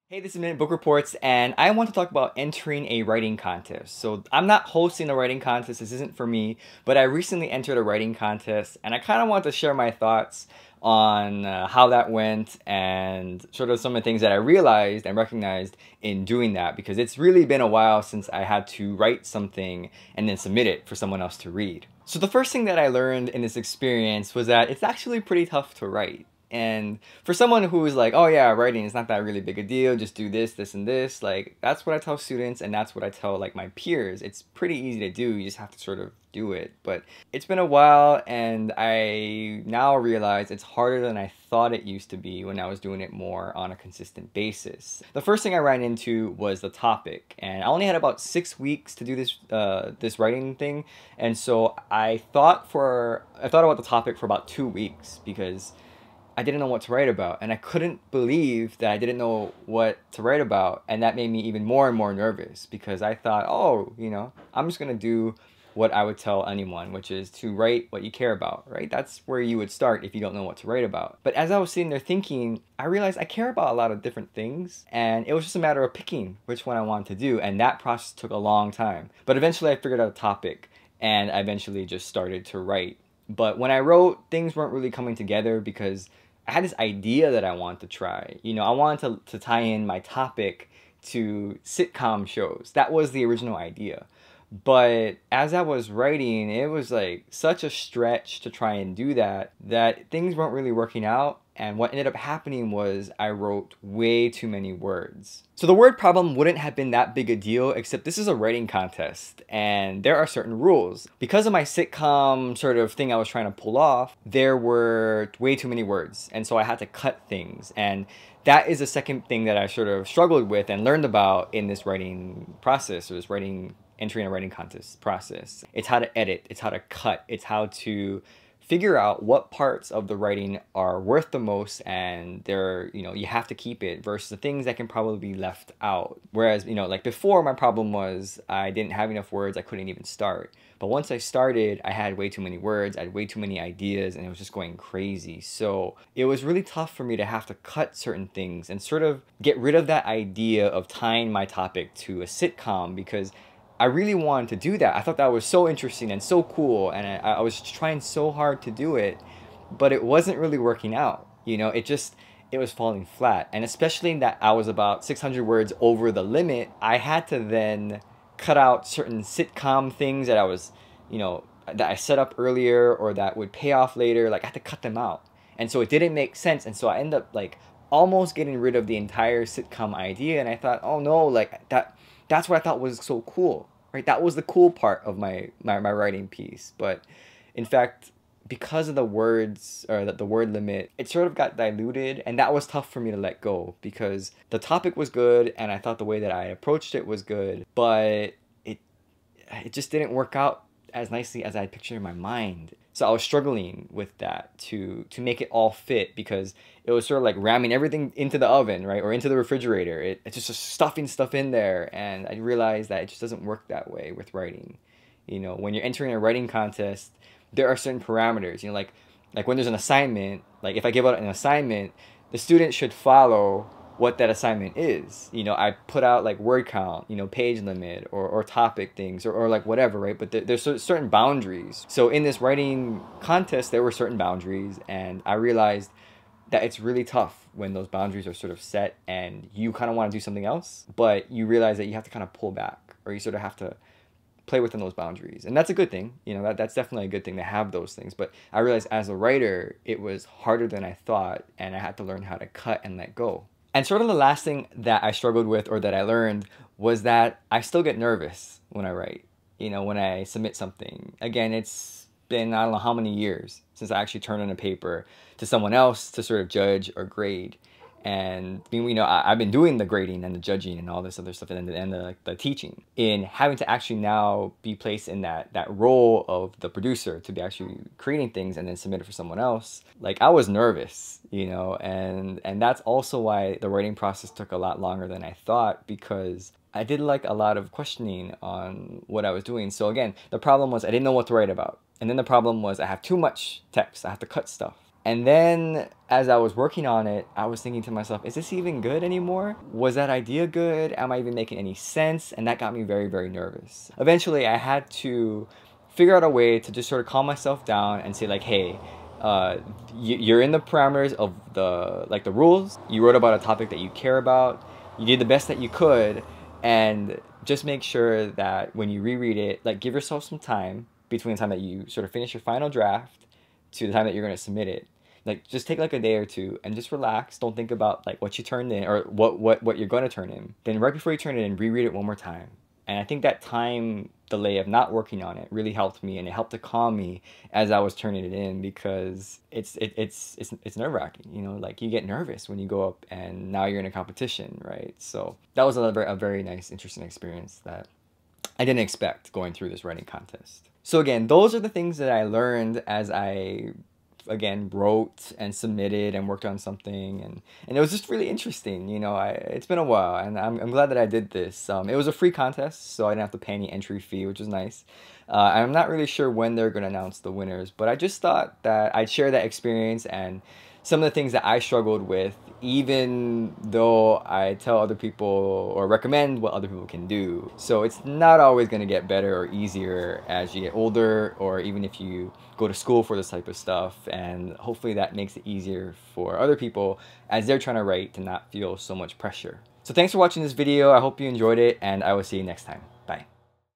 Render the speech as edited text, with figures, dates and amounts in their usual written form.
Hey, this is Minute Book Reports, and I want to talk about entering a writing contest. So, I'm not hosting a writing contest, this isn't for me, but I recently entered a writing contest, and I kind of want to share my thoughts on how that went and sort of some of the things that I realized and recognized in doing that, because it's really been a while since I had to write something and then submit it for someone else to read. So, the first thing that I learned in this experience was that it's actually pretty tough to write. And for someone who's like, oh yeah, writing is not that really big a deal, just do this, this, and this, like, that's what I tell students, and that's what I tell, like, my peers. It's pretty easy to do, you just have to sort of do it. But it's been a while, and I now realize it's harder than I thought it used to be when I was doing it more on a consistent basis. The first thing I ran into was the topic, and I only had about 6 weeks to do this writing thing, and so I thought about the topic for about 2 weeks, because I didn't know what to write about, and I couldn't believe that I didn't know what to write about, and that made me even more and more nervous, because I thought, oh, I'm just gonna do what I would tell anyone, which is to write what you care about, right? That's where you would start if you don't know what to write about. But as I was sitting there thinking, I realized I care about a lot of different things, and it was just a matter of picking which one I wanted to do, and that process took a long time. But eventually I figured out a topic, and I eventually just started to write. But when I wrote, things weren't really coming together because I had this idea that I wanted to try. I wanted to tie in my topic to sitcom shows. That was the original idea. But as I was writing, it was like such a stretch to try and do that things weren't really working out. And what ended up happening was I wrote way too many words. So the word problem wouldn't have been that big a deal, except this is a writing contest and there are certain rules. Because of my sitcom sort of thing I was trying to pull off, there were way too many words. And so I had to cut things. And that is the second thing that I sort of struggled with and learned about in this writing process, or this entering a writing contest process. It's how to edit, it's how to cut, it's how to figure out what parts of the writing are worth the most and you have to keep it, versus the things that can probably be left out. Whereas, like before, my problem was I didn't have enough words, I couldn't even start. But once I started, I had way too many words, I had way too many ideas, and it was just going crazy. So it was really tough for me to have to cut certain things and sort of get rid of that idea of tying my topic to a sitcom, because I really wanted to do that. I thought that was so interesting and so cool, and I was trying so hard to do it, but it wasn't really working out. It was falling flat. And especially in that I was about 600 words over the limit, I had to then cut out certain sitcom things that that I set up earlier or that would pay off later. Like, I had to cut them out. And so it didn't make sense, and so I ended up like almost getting rid of the entire sitcom idea, and I thought, oh no, like that's what I thought was so cool, right? That was the cool part of my writing piece. But in fact, because of the words, or the word limit, it sort of got diluted, and that was tough for me to let go, because the topic was good and I thought the way that I approached it was good, but it just didn't work out as nicely as I had pictured in my mind. So I was struggling with that to make it all fit, because it was sort of like ramming everything into the oven, right? Or into the refrigerator. It's just stuffing stuff in there. And I realized that it just doesn't work that way with writing. When you're entering a writing contest, there are certain parameters. Like when there's an assignment, like if I give out an assignment, the student should follow what that assignment is. I put out like word count, page limit, or topic things, or like whatever, right? But there's certain boundaries. So in this writing contest, there were certain boundaries, and I realized that it's really tough when those boundaries are sort of set and you kind of want to do something else, but you realize that you have to kind of pull back, or you sort of have to play within those boundaries. And that's a good thing. That's definitely a good thing to have those things. But I realized as a writer, it was harder than I thought, and I had to learn how to cut and let go. And sort of the last thing that I struggled with, or that I learned, was that I still get nervous when I write. When I submit something. Again, it's been, I don't know how many years since I actually turned in a paper to someone else to sort of judge or grade. And I've been doing the grading and the judging and all this other stuff, and the teaching. In having to actually now be placed in that role of the producer, to be actually creating things and then submit it for someone else, like, I was nervous, and that's also why the writing process took a lot longer than I thought, because I did like a lot of questioning on what I was doing. So again, the problem was I didn't know what to write about. And then the problem was I have too much text, I have to cut stuff. And then as I was working on it, I was thinking to myself, is this even good anymore? Was that idea good? Am I even making any sense? And that got me very, very nervous. Eventually, I had to figure out a way to just sort of calm myself down and say like, hey, you're in the parameters of the rules. You wrote about a topic that you care about. You did the best that you could, and just make sure that when you reread it, like, give yourself some time between the time that you sort of finish your final draft to the time that you're going to submit it. Like, just take like a day or two and just relax. Don't think about like what you turned in or what you're going to turn in. Then right before you turn it in, reread it one more time. And I think that time delay of not working on it really helped me, and it helped to calm me as I was turning it in, because it's nerve-wracking, you know, like you get nervous when you go up and now you're in a competition, right? So that was a very nice, interesting experience that I didn't expect going through this writing contest. So again, those are the things that I learned as I again wrote and submitted and worked on something, and it was just really interesting, you know. It's been a while, and I'm glad that I did this. It was a free contest, so I didn't have to pay any entry fee, which was nice. I'm not really sure when they're going to announce the winners, but I just thought that I'd share that experience and some of the things that I struggled with, even though I tell other people or recommend what other people can do. So it's not always going to get better or easier as you get older, or even if you go to school for this type of stuff, and hopefully that makes it easier for other people as they're trying to write to not feel so much pressure. So thanks for watching this video. I hope you enjoyed it, and I will see you next time. Bye.